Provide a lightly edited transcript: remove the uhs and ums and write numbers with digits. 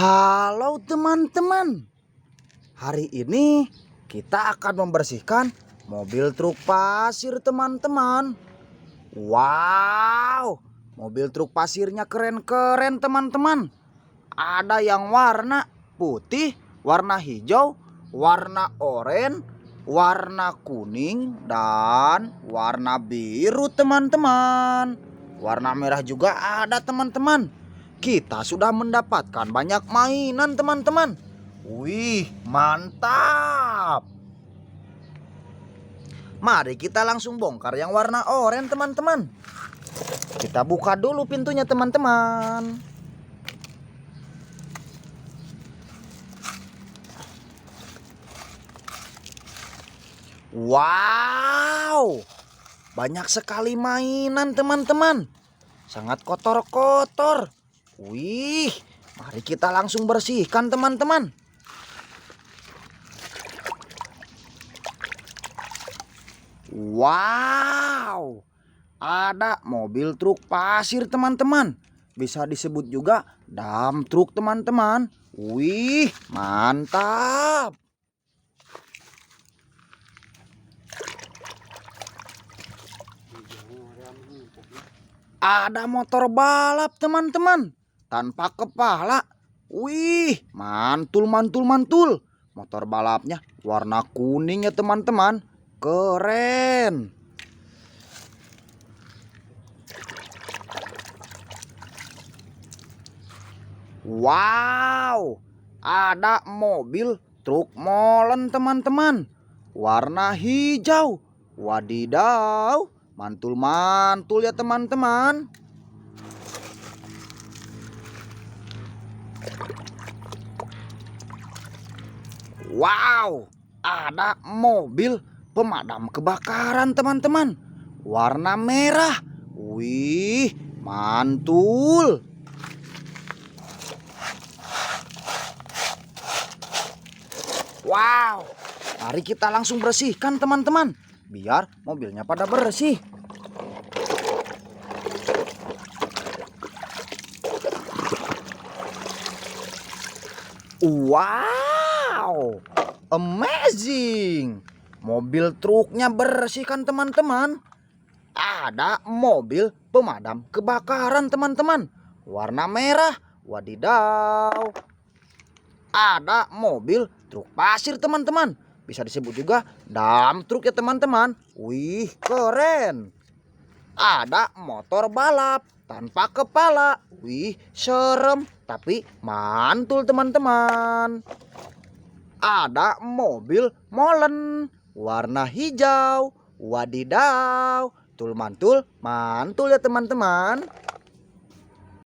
Halo teman-teman, hari ini kita akan membersihkan mobil truk pasir teman-teman. Wow, mobil truk pasirnya keren-keren teman-teman. Ada yang warna putih, warna hijau, warna oranye, warna kuning, dan warna biru teman-teman. Warna merah juga ada teman-teman. Kita sudah mendapatkan banyak mainan teman-teman. Wih, mantap. Mari kita langsung bongkar yang warna oranye teman-teman. Kita buka dulu pintunya teman-teman. Wow, banyak sekali mainan teman-teman. Sangat kotor-kotor. Wih, mari kita langsung bersihkan teman-teman. Wow, ada mobil truk pasir teman-teman. Bisa disebut juga dump truk teman-teman. Wih, mantap. Ada motor balap teman-teman, tanpa kepala. Wih, mantul. Motor balapnya warna kuning ya teman-teman. Keren. Wow, ada mobil truk molen teman-teman, warna hijau. Wadidaw, mantul ya teman-teman. Wow, ada mobil pemadam kebakaran teman-teman, warna merah. Wih, mantul. Wow, mari kita langsung bersihkan teman-teman, biar mobilnya pada bersih. Wow, amazing. Mobil truknya bersih kan teman-teman. Ada mobil pemadam kebakaran teman-teman, warna merah. Wadidaw. Ada mobil truk pasir teman-teman. Bisa disebut juga dump truk ya teman-teman. Wih, keren. Ada motor balap tanpa kepala. Wih, serem tapi mantul teman-teman. Ada mobil molen warna hijau. Wadidaw, mantul ya teman-teman.